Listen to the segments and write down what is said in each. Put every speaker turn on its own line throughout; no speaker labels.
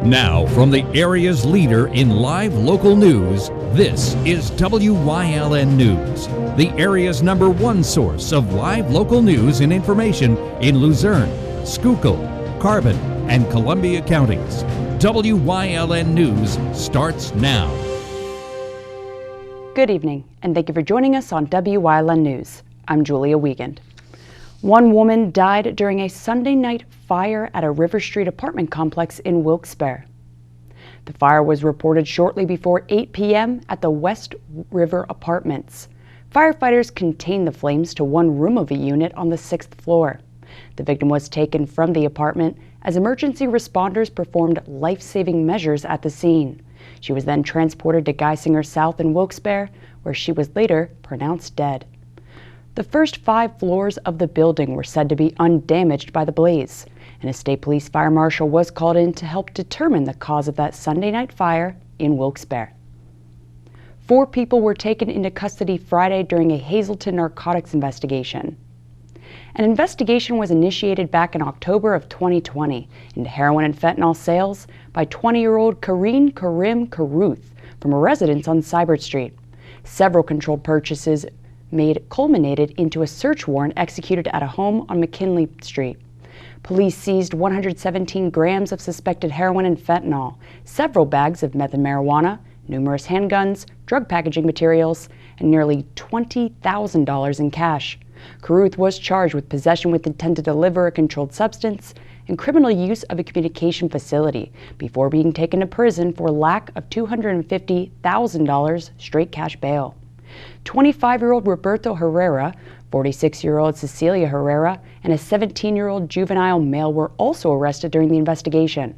Now, from the area's leader in live local news, this is WYLN News, the area's #1 source of live local news and information in Luzerne, Schuylkill, Carbon, and Columbia counties. WYLN News starts now.
Good evening, and thank you for joining us on WYLN News. I'm Julia Wiegand. One woman died during a Sunday night fire at a River Street apartment complex in Wilkes-Barre. The fire was reported shortly before 8 p.m. at the West River Apartments. Firefighters contained the flames to one room of a unit on the 6th floor. The victim was taken from the apartment as emergency responders performed life-saving measures at the scene. She was then transported to Geisinger South in Wilkes-Barre, where she was later pronounced dead. The first 5 floors of the building were said to be undamaged by the blaze, and a state police fire marshal was called in to help determine the cause of that Sunday night fire in Wilkes-Barre. 4 people were taken into custody Friday during a Hazleton narcotics investigation. An investigation was initiated back in October of 2020 into heroin and fentanyl sales by 20-year-old Kareen Karim Karuth from a residence on Cybert Street. Several controlled purchases culminated into a search warrant executed at a home on McKinley Street. Police seized 117 grams of suspected heroin and fentanyl, several bags of meth and marijuana, numerous handguns, drug packaging materials, and nearly $20,000 in cash. Karuth was charged with possession with intent to deliver a controlled substance and criminal use of a communication facility before being taken to prison for lack of $250,000 straight cash bail. 25-year-old Roberto Herrera, 46-year-old Cecilia Herrera, and a 17-year-old juvenile male were also arrested during the investigation.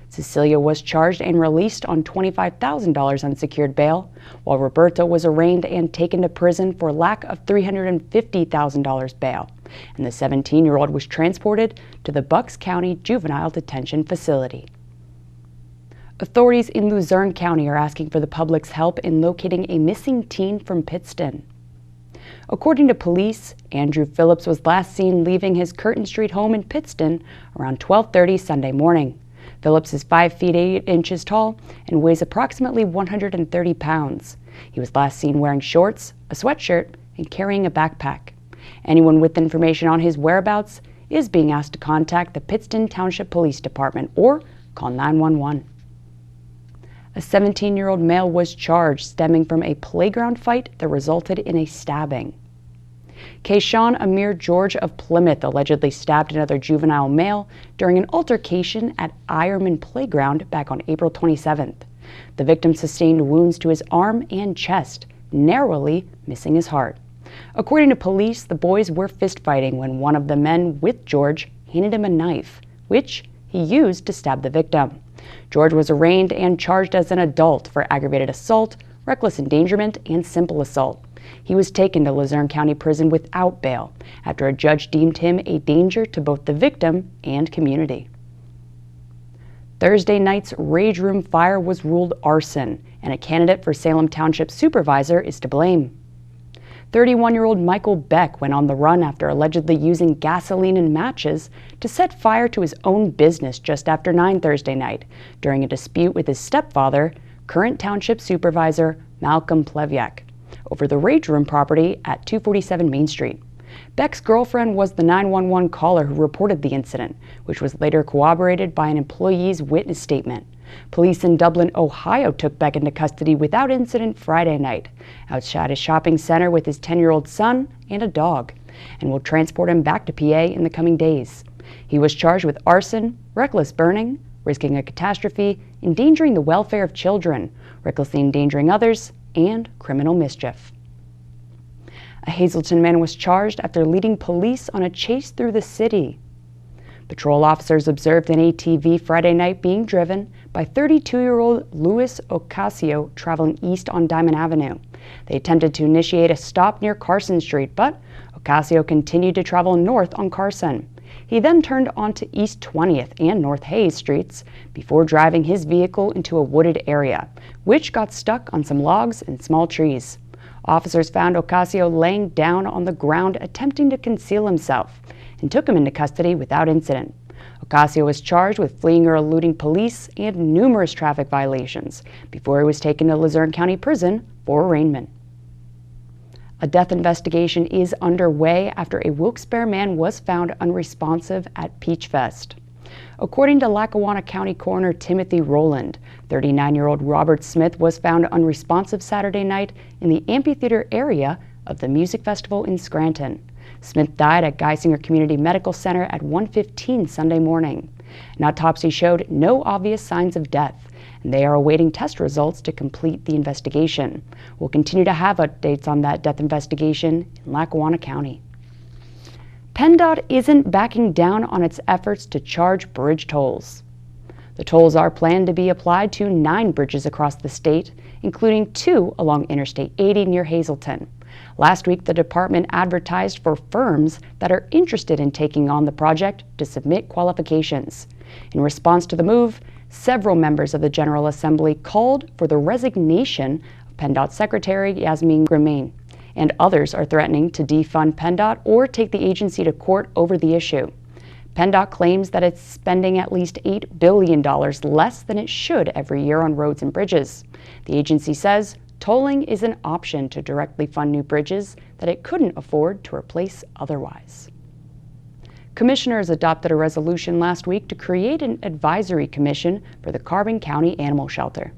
Cecilia was charged and released on $25,000 unsecured bail, while Roberto was arraigned and taken to prison for lack of $350,000 bail, and the 17-year-old was transported to the Bucks County Juvenile Detention Facility. Authorities in Luzerne County are asking for the public's help in locating a missing teen from Pittston. According to police, Andrew Phillips was last seen leaving his Curtin Street home in Pittston around 12:30 Sunday morning. Phillips is 5 feet 8 inches tall and weighs approximately 130 pounds. He was last seen wearing shorts, a sweatshirt, and carrying a backpack. Anyone with information on his whereabouts is being asked to contact the Pittston Township Police Department or call 911. A 17-year-old male was charged stemming from a playground fight that resulted in a stabbing. Kayshawn Amir George of Plymouth allegedly stabbed another juvenile male during an altercation at Ironman Playground back on April 27th. The victim sustained wounds to his arm and chest, narrowly missing his heart. According to police, the boys were fistfighting when one of the men with George handed him a knife, which he used to stab the victim. George was arraigned and charged as an adult for aggravated assault, reckless endangerment, and simple assault. He was taken to Luzerne County Prison without bail after a judge deemed him a danger to both the victim and community. Thursday night's Rage Room fire was ruled arson, and a candidate for Salem Township Supervisor is to blame. 31-year-old Michael Beck went on the run after allegedly using gasoline and matches to set fire to his own business just after 9 Thursday night during a dispute with his stepfather, current Township Supervisor Malcolm Plevyak, over the Rage Room property at 247 Main Street. Beck's girlfriend was the 911 caller who reported the incident, which was later corroborated by an employee's witness statement. Police in Dublin, Ohio took Beck into custody without incident Friday night, outside a shopping center with his 10-year-old son and a dog, and will transport him back to PA in the coming days. He was charged with arson, reckless burning, risking a catastrophe, endangering the welfare of children, recklessly endangering others, and criminal mischief. A Hazleton man was charged after leading police on a chase through the city. Patrol officers observed an ATV Friday night being driven by 32-year-old Luis Ocasio traveling east on Diamond Avenue. They attempted to initiate a stop near Carson Street, but Ocasio continued to travel north on Carson. He then turned onto East 20th and North Hayes Streets before driving his vehicle into a wooded area, which got stuck on some logs and small trees. Officers found Ocasio laying down on the ground attempting to conceal himself and took him into custody without incident. Ocasio was charged with fleeing or eluding police and numerous traffic violations before he was taken to Luzerne County Prison for arraignment. A death investigation is underway after a Wilkes-Barre man was found unresponsive at Peach Fest. According to Lackawanna County Coroner Timothy Rowland, 39-year-old Robert Smith was found unresponsive Saturday night in the amphitheater area of the music festival in Scranton. Smith died at Geisinger Community Medical Center at 1:15 Sunday morning. An autopsy showed no obvious signs of death, and they are awaiting test results to complete the investigation. We'll continue to have updates on that death investigation in Lackawanna County. PennDOT isn't backing down on its efforts to charge bridge tolls. The tolls are planned to be applied to 9 bridges across the state, including 2 along Interstate 80 near Hazleton. Last week, the department advertised for firms that are interested in taking on the project to submit qualifications. In response to the move, several members of the General Assembly called for the resignation of PennDOT Secretary Yasmin Gremain, and others are threatening to defund PennDOT or take the agency to court over the issue. PennDOT claims that it's spending at least $8 billion less than it should every year on roads and bridges. The agency says tolling is an option to directly fund new bridges that it couldn't afford to replace otherwise. Commissioners adopted a resolution last week to create an advisory commission for the Carbon County Animal Shelter.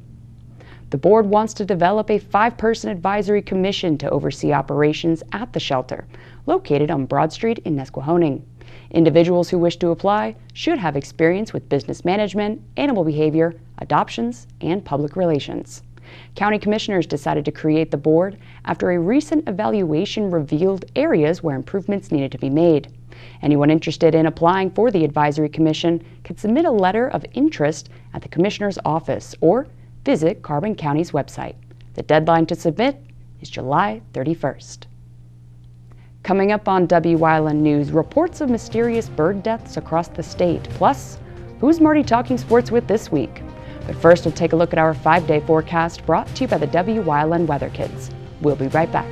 The board wants to develop a 5-person advisory commission to oversee operations at the shelter, located on Broad Street in Nesquehoning. Individuals who wish to apply should have experience with business management, animal behavior, adoptions, and public relations. County commissioners decided to create the board after a recent evaluation revealed areas where improvements needed to be made. Anyone interested in applying for the advisory commission can submit a letter of interest at the commissioner's office or visit Carbon County's website. The deadline to submit is July 31st. Coming up on Wyln News, reports of mysterious bird deaths across the state. Plus, who's Marty talking sports with this week? But first, we'll take a look at our 5-day forecast brought to you by the Wyln Weather Kids. We'll be right back.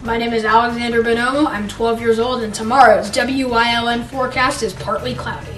My name is Alexander Bonomo. I'm 12 years old, and tomorrow's Wyln forecast is partly cloudy.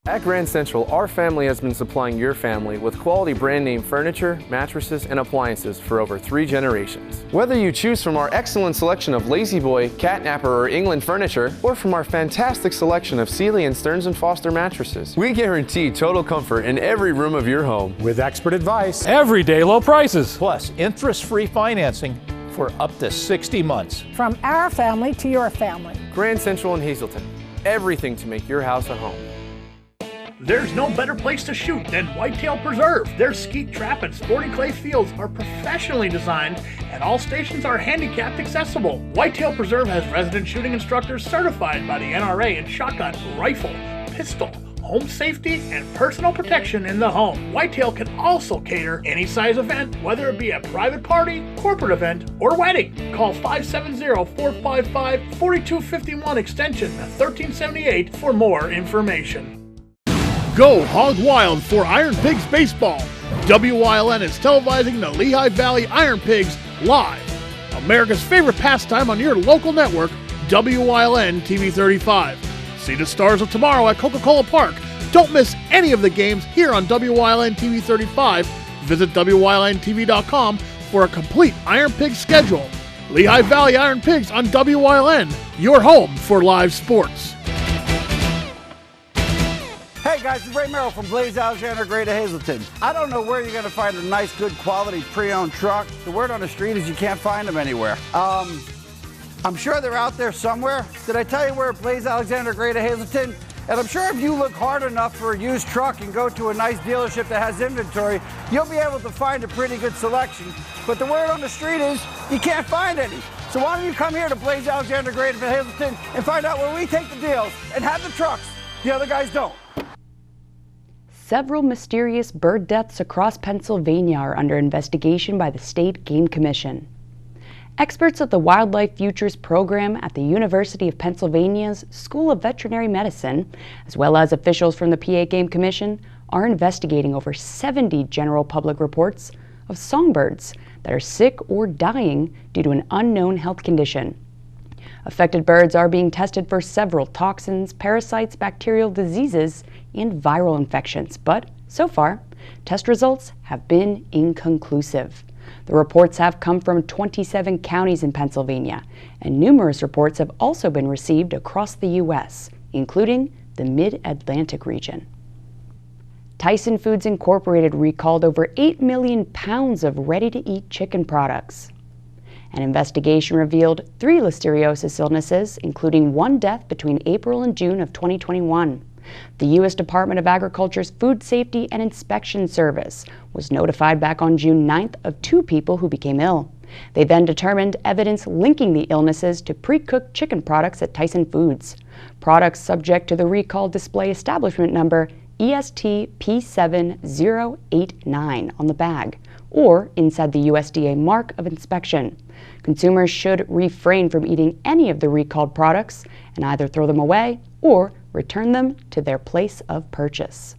At Grand Central, our family has been supplying your family with quality brand name furniture, mattresses, and appliances for over 3 generations. Whether you choose from our excellent selection of Lazy Boy, Catnapper, or England furniture, or from our fantastic selection of Sealy and Stearns & Foster mattresses, we guarantee total comfort in every room of your home.
With expert advice,
everyday low prices,
plus interest-free financing for up to 60 months.
From our family to your family.
Grand Central in Hazleton. Everything to make your house a home.
There's no better place to shoot than Whitetail Preserve. Their skeet trap and sporting clay fields are professionally designed and all stations are handicapped accessible. Whitetail Preserve has resident shooting instructors certified by the NRA in shotgun, rifle, pistol, home safety, and personal protection in the home. Whitetail can also cater any size event, whether it be a private party, corporate event, or wedding. Call 570-455-4251 extension 1378 for more information. Go hog wild for Iron Pigs Baseball. Wyln is televising the Lehigh Valley Iron Pigs live. America's favorite pastime on your local network, Wyln TV 35. See the Stars of Tomorrow at Coca-Cola Park. Don't miss any of the games here on Wyln TV 35. Visit WYLNTV.com for a complete Iron Pig schedule. Lehigh Valley Iron Pigs on Wyln, your home for live sports.
Hey guys, it's Ray Merrill from Blaze Alexander Greater Hazleton. I don't know where you're going to find a nice, good quality pre-owned truck. The word on the street is you can't find them anywhere. I'm sure they're out there somewhere. Did I tell you we're at Blaze Alexander Greater Hazleton? And I'm sure if you look hard enough for a used truck and go to a nice dealership that has inventory, you'll be able to find a pretty good selection. But the word on the street is you can't find any. So why don't you come here to Blaze Alexander Greater Hazleton and find out where we take the deals and have the trucks the other guys don't.
several mysterious bird deaths across Pennsylvania are under investigation by the State Game Commission. Experts of the Wildlife Futures program at the University of Pennsylvania's School of Veterinary Medicine, as well as officials from the PA Game Commission, are investigating over 70 general public reports of songbirds that are sick or dying due to an unknown health condition. Affected birds are being tested for several toxins, parasites, bacterial diseases, and viral infections, but so far, test results have been inconclusive. The reports have come from 27 counties in Pennsylvania, and numerous reports have also been received across the U.S., including the Mid-Atlantic region. Tyson Foods Incorporated recalled over 8 million pounds of ready-to-eat chicken products. An investigation revealed 3 listeriosis illnesses, including 1 death between April and June of 2021. The U.S. Department of Agriculture's Food Safety and Inspection Service was notified back on June 9th of 2 people who became ill. They then determined evidence linking the illnesses to pre-cooked chicken products at Tyson Foods. Products subject to the recall display establishment number EST P7089 on the bag, or inside the USDA mark of inspection. Consumers should refrain from eating any of the recalled products and either throw them away or return them to their place of purchase.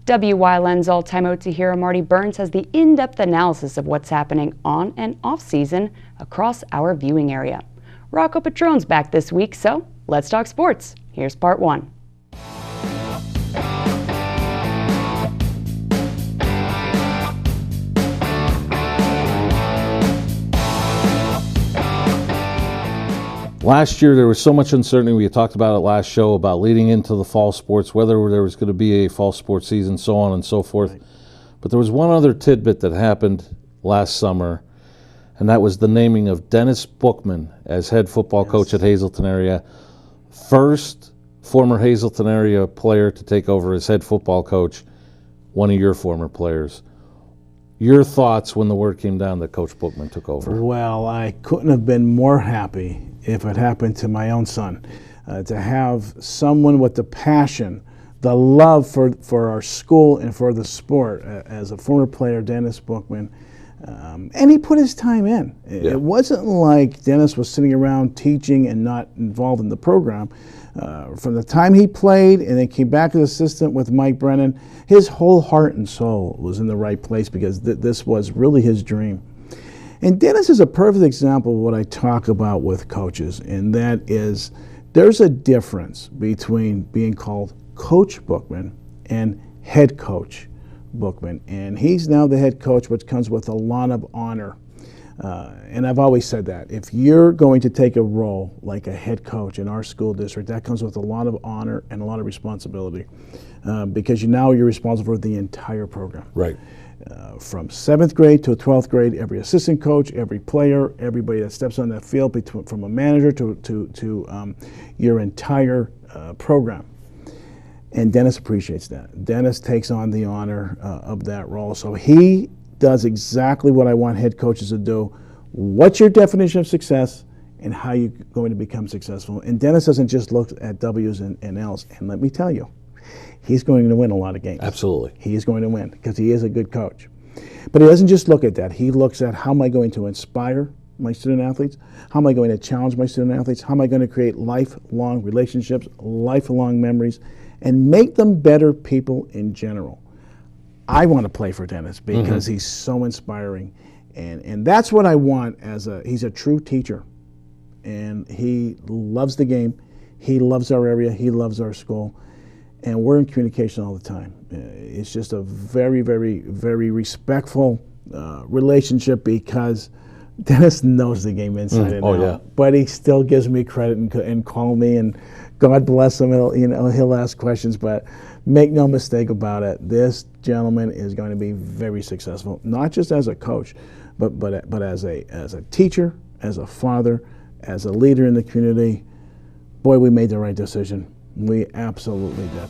WYLN's all-time OT hero Marty Burns has the in-depth analysis of what's happening on and off-season across our viewing area. Rocco Patron's back this week, so let's talk sports. Here's part 1.
Last year, there was so much uncertainty. We talked about it last show about leading into the fall sports, whether there was going to be a fall sports season, so on and so forth. Right. But there was one other tidbit that happened last summer, and that was the naming of Dennis Bookman as head football coach at Hazleton area. First former Hazleton area player to take over as head football coach, one of your former players. Your thoughts when the word came down that Coach Bookman took over?
Well, I couldn't have been more happy if it happened to my own son. To have someone with the passion, the love for our school and for the sport, as a former player, Dennis Bookman, and he put his time in. It wasn't like Dennis was sitting around teaching and not involved in the program. From the time he played and then came back as assistant with Mike Brennan, his whole heart and soul was in the right place because this was really his dream. And Dennis is a perfect example of what I talk about with coaches, and that is there's a difference between being called Coach Bookman and Head Coach Bookman. And he's now the head coach, which comes with a lot of honor. And I've always said that. If you're going to take a role like a head coach in our school district, that comes with a lot of honor and a lot of responsibility because you're responsible for the entire program.
Right.
From 7th grade to 12th grade, every assistant coach, every player, everybody that steps on that field, from a manager to your entire program. And Dennis appreciates that. Dennis takes on the honor of that role. So he does exactly what I want head coaches to do. What's your definition of success and how you're going to become successful? And Dennis doesn't just look at W's and L's. And let me tell you, he's going to win a lot of games.
Absolutely.
He is going to win because he is a good coach. But he doesn't just look at that. He looks at how am I going to inspire my student athletes? How am I going to challenge my student athletes? How am I going to create lifelong relationships, lifelong memories, and make them better people in general? I want to play for Dennis because he's so inspiring. And that's what I want he's a true teacher. And he loves the game. He loves our area. He loves our school. And we're in communication all the time. It's just a very, very, very respectful relationship because Dennis knows the game inside and out. Yeah. But he still gives me credit and call me, and God bless him. He'll ask questions, but make no mistake about it. This gentleman is going to be very successful, not just as a coach, but as a teacher, as a father, as a leader in the community. Boy, we made the right decision. We absolutely did.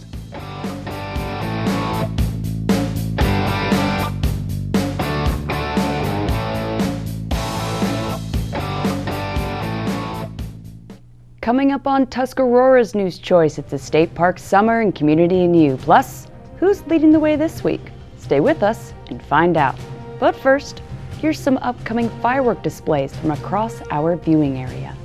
Coming up on Tuscarora's News Choice, it's a state park summer and community and you. Plus, Who's leading the way this week? Stay with us and find out. But first, here's some upcoming firework displays from across our viewing area.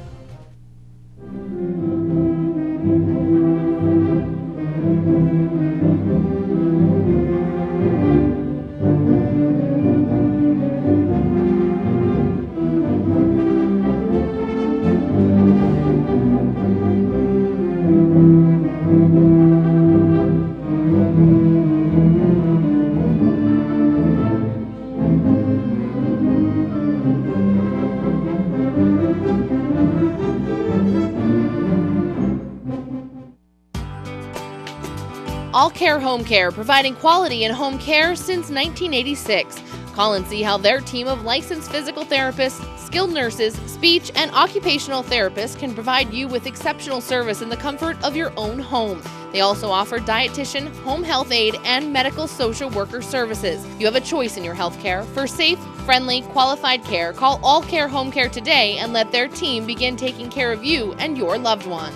All Care Home Care, providing quality in home care since 1986. Call and see how their team of licensed physical therapists, skilled nurses, speech, and occupational therapists can provide you with exceptional service in the comfort of your own home. They also offer dietitian, home health aide, and medical social worker services. You have a choice in your health care. For safe, friendly, qualified care, call All Care Home Care today and let their team begin taking care of you and your loved ones.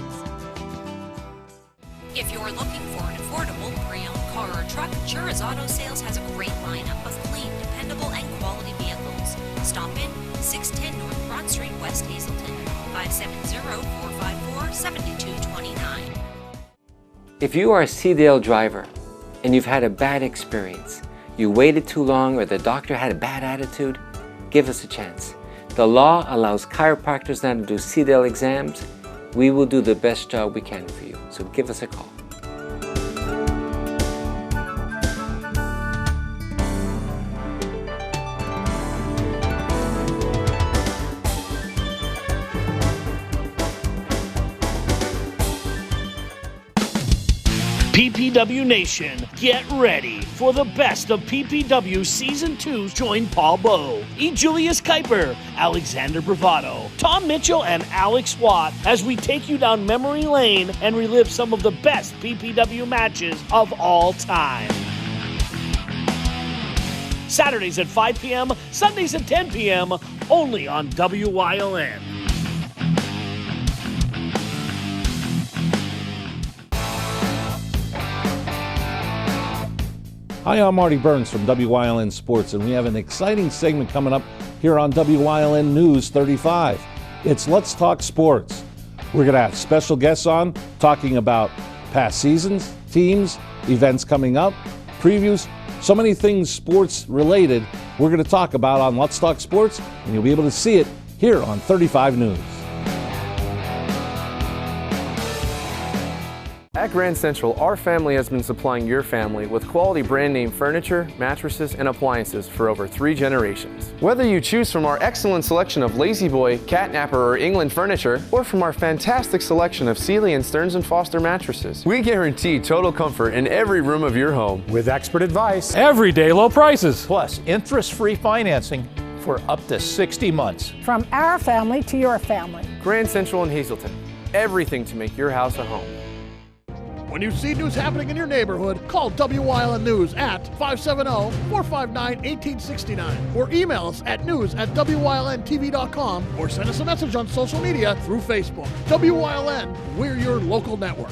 If you're looking for an affordable pre-owned car or truck, Chura's Auto Sales has a great lineup of clean, dependable, and quality vehicles. Stop in 610 North Broad Street, West Hazelton, 570-454-7229.
If you are a CDL driver and you've had a bad experience, you waited too long, or the doctor had a bad attitude, give us a chance. The law allows chiropractors now to do CDL exams. We will do the best job we can for you, so give us a call.
PPW Nation, get ready for the best of PPW Season 2. Join Paul Bowe, E. Julius Kuiper, Alexander Bravado, Tom Mitchell, and Alex Watt as we take you down memory lane and relive some of the best PPW matches of all time. Saturdays at 5 p.m., Sundays at 10 p.m., only on WYLN.
Hi, I'm Marty Burns from WYLN Sports, and we have an exciting segment coming up here on WYLN News 35. It's Let's Talk Sports. We're going to have special guests on talking about past seasons, teams, events coming up, previews, so many things sports related we're going to talk about on Let's Talk Sports, and you'll be able to see it here on 35 News.
At Grand Central, our family has been supplying your family with quality brand name furniture, mattresses, and appliances for over 3 generations. Whether you choose from our excellent selection of Lazy Boy, Catnapper, or England furniture, or from our fantastic selection of Sealy and Stearns & Foster mattresses, we guarantee total comfort in every room of your home.
With expert advice,
Everyday low prices.
plus interest-free financing for up to 60 months.
From our family to your family.
Grand Central in Hazelton, everything to make your house a home.
When you see news happening in your neighborhood, call WYLN News at 570-459-1869 or email us at news@WYLNTV.com or send us a message on social media through Facebook. WYLN, we're your local network.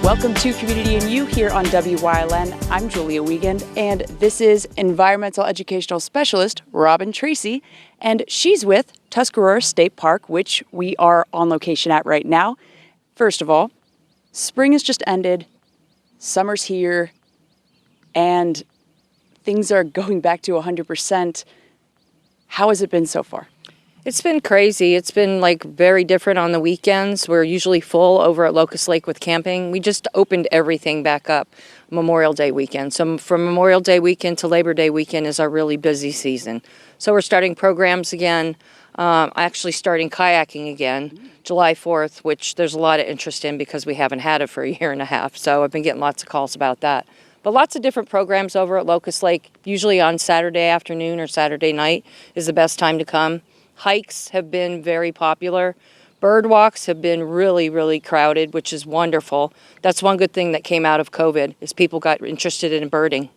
Welcome to Community and You here on WYLN. I'm Julia Wiegand, and this is Environmental Educational Specialist Robin Tracy, and she's with Tuscarora State Park, which we are on location at right now. First of all, spring has just ended, summer's here, and things are going back to 100%. How has it been so far?
It's been crazy. It's been like very different on the weekends. We're usually full over at Locust Lake with camping. We just opened everything back up Memorial Day weekend. So from Memorial Day weekend to Labor Day weekend is our really busy season. So we're starting programs again, actually starting kayaking again, July 4th, which there's a lot of interest in because we haven't had it for a year and a half. So I've been getting lots of calls about that. But lots of different programs over at Locust Lake, usually on Saturday afternoon or Saturday night is the best time to come. Hikes have been very popular. Bird walks have been really, really crowded, which is wonderful. That's one good thing that came out of COVID is people got interested in birding.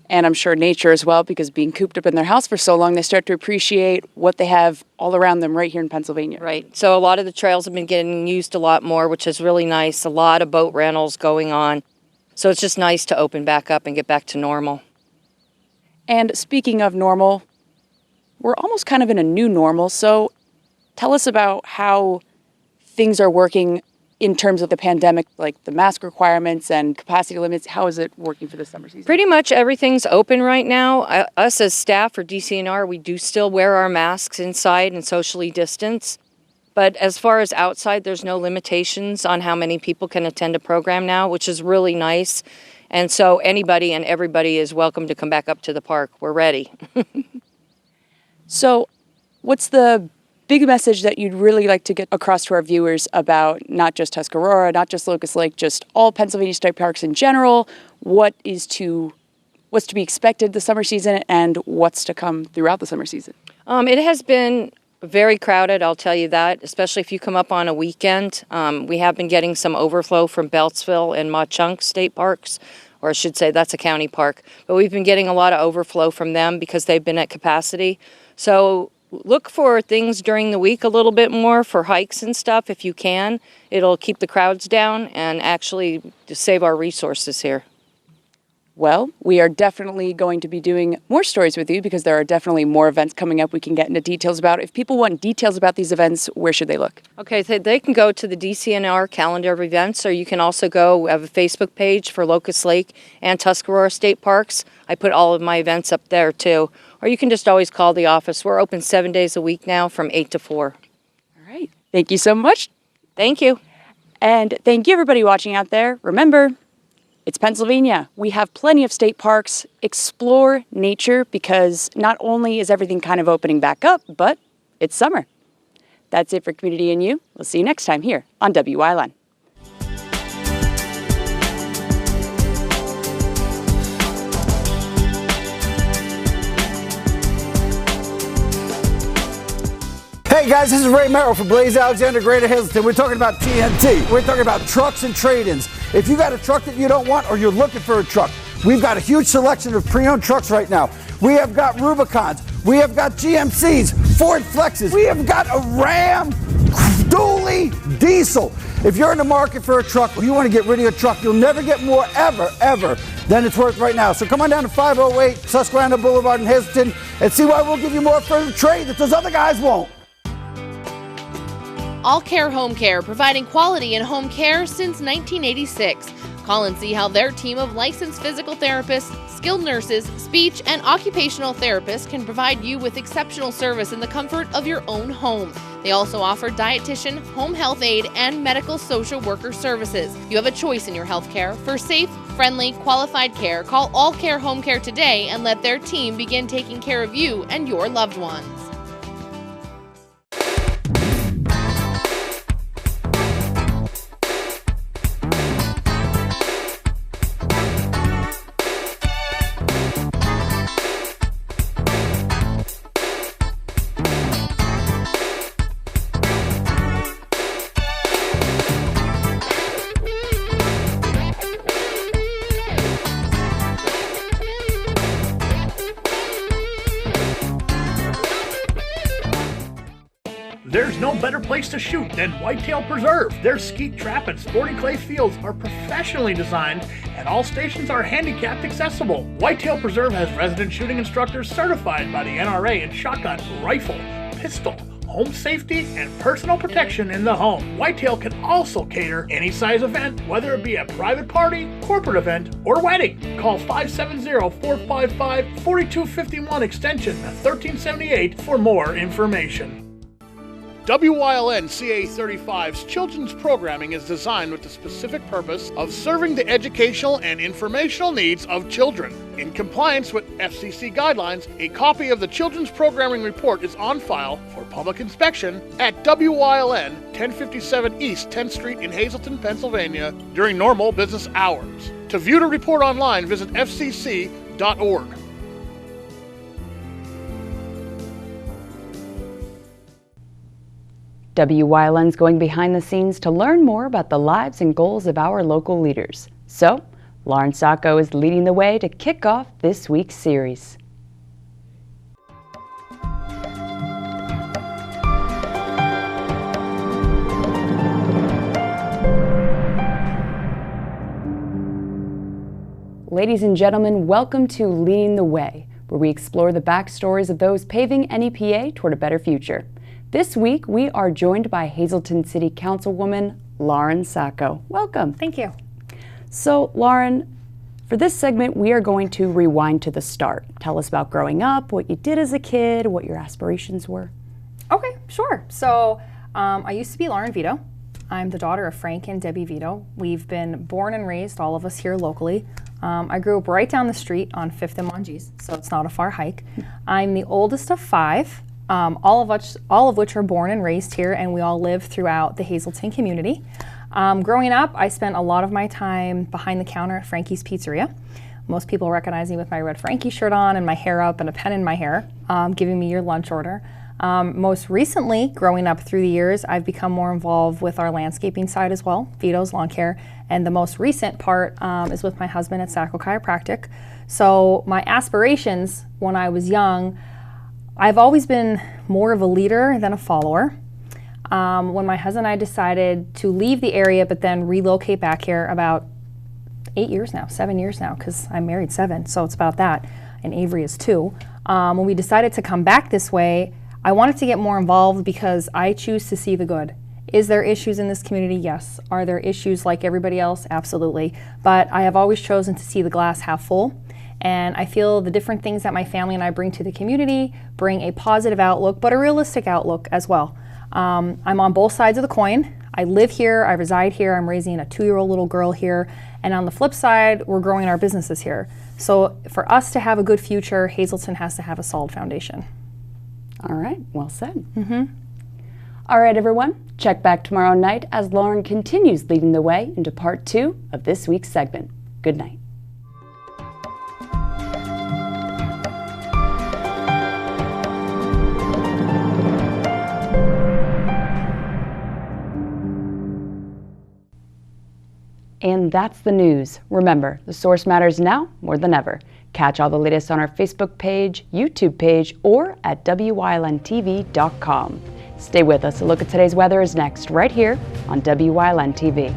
And I'm sure nature as well, because being cooped up in their house for so long, they start to appreciate what they have all around them right here in Pennsylvania.
Right. So a lot of the trails have been getting used a lot more, which is really nice. A lot of boat rentals going on. So it's just nice to open back up and get back to normal.
And speaking of normal, we're almost kind of in a new normal. So tell us about how things are working in terms of the pandemic, like the mask requirements and capacity limits. How is it working for the summer season?
Pretty much everything's open right now. Us as staff for DCNR, we do still wear our masks inside and socially distance. But as far as outside, there's no limitations on how many people can attend a program now, which is really nice. And so anybody and everybody is welcome to come back up to the park. We're ready.
So what's the big message that you'd really like to get across to our viewers about not just Tuscarora, not just Locust Lake, just all Pennsylvania state parks in general? What's to be expected this summer season and what's to come throughout the summer season?
It has been very crowded, I'll tell you that, especially if you come up on a weekend. We have been getting some overflow from Beltsville and Mauchunk state parks, or I should say that's a county park. But we've been getting a lot of overflow from them because they've been at capacity. So look for things during the week a little bit more for hikes and stuff if you can. It'll keep the crowds down and actually save our resources here.
Well, we are definitely going to be doing more stories with you because there are definitely more events coming up we can get into details about. If people want details about these events, where should they look?
Okay, so they can go to the DCNR calendar of events, or you can also go, we have a Facebook page for Locust Lake and Tuscarora State Parks. I put all of my events up there too. Or you can just always call the office. We're open 7 days a week now from 8 to 4.
All right. Thank you so much.
Thank you.
And thank you everybody watching out there. Remember, it's Pennsylvania. We have plenty of state parks. Explore nature because not only is everything kind of opening back up, but it's summer. That's it for Community and You. We'll see you next time here on Wyln.
Hey guys, this is Ray Merrill from Blaze Alexander, Greater Hazleton. We're talking about TNT. We're talking about trucks and trade-ins. If you got a truck that you don't want or you're looking for a truck, we've got a huge selection of pre-owned trucks right now. We have got Rubicons. We have got GMCs, Ford Flexes. We have got a Ram dually diesel. If you're in the market for a truck or you want to get rid of your truck, you'll never get more ever than it's worth right now. So come on down to 508 Susquehanna Boulevard in Hazleton and see why we'll give you more for the trade that those other guys won't.
All Care Home Care, providing quality in home care since 1986. Call and see how their team of licensed physical therapists, skilled nurses, speech, and occupational therapists can provide you with exceptional service in the comfort of your own home. They also offer dietitian, home health aide, and medical social worker services. You have a choice in your health care. For safe, friendly, qualified care, call All Care Home Care today and let their team begin taking care of you and your loved ones.
There's no better place to shoot than Whitetail Preserve. Their skeet trap and sporting clay fields are professionally designed and all stations are handicapped accessible. Whitetail Preserve has resident shooting instructors certified by the NRA in shotgun, rifle, pistol, home safety, and personal protection in the home. Whitetail can also cater any size event, whether it be a private party, corporate event, or wedding. Call 570-455-4251 extension 1378 for more information. WYLN CA35's children's programming is designed with the specific purpose of serving the educational and informational needs of children. In compliance with FCC guidelines, a copy of the Children's Programming Report is on file for public inspection at WYLN 1057 East 10th Street in Hazleton, Pennsylvania during normal business hours. To view the report online, visit fcc.org.
WYLN's going behind the scenes to learn more about the lives and goals of our local leaders. So, Lauren Sacco is leading the way to kick off this week's series. Ladies and gentlemen, welcome to Leading the Way, where we explore the backstories of those paving NEPA toward a better future. This week, we are joined by Hazleton City Councilwoman Lauren Sacco. Welcome.
Thank you.
So, Lauren, for this segment, we are going to rewind to the start. Tell us about growing up, what you did as a kid, what your aspirations were.
Okay, sure. So, I used to be Lauren Vito. I'm the daughter of Frank and Debbie Vito. We've been born and raised, all of us here locally. I grew up right down the street on 5th and Mongees, so it's not a far hike. I'm the oldest of 5, all of which are born and raised here, and we all live throughout the Hazleton community. Growing up, I spent a lot of my time behind the counter at Frankie's Pizzeria. Most people recognize me with my red Frankie shirt on and my hair up and a pen in my hair, giving me your lunch order. Most recently, growing up through the years, I've become more involved with our landscaping side as well, Vito's Lawn Care, and the most recent part is with my husband at Sacco Chiropractic. So my aspirations when I was young, I've always been more of a leader than a follower. When my husband and I decided to leave the area but then relocate back here about 7 years now, because I'm married 7, so it's about that, and Avery is 2. When we decided to come back this way, I wanted to get more involved because I choose to see the good. Is there issues in this community? Yes. Are there issues like everybody else? Absolutely. But I have always chosen to see the glass half full. And I feel the different things that my family and I bring to the community bring a positive outlook, but a realistic outlook as well. I'm on both sides of the coin. I live here, I reside here, I'm raising a 2-year-old little girl here. And on the flip side, we're growing our businesses here. So for us to have a good future, Hazleton has to have a solid foundation.
All right, well said. All right, everyone, check back tomorrow night as Lauren continues leading the way into part 2 of this week's segment. Good night. And that's the news. Remember, the source matters now more than ever. Catch all the latest on our Facebook page, YouTube page, or at WYLNTV.com. Stay with us. A look at today's weather is next, right here on WYLN TV.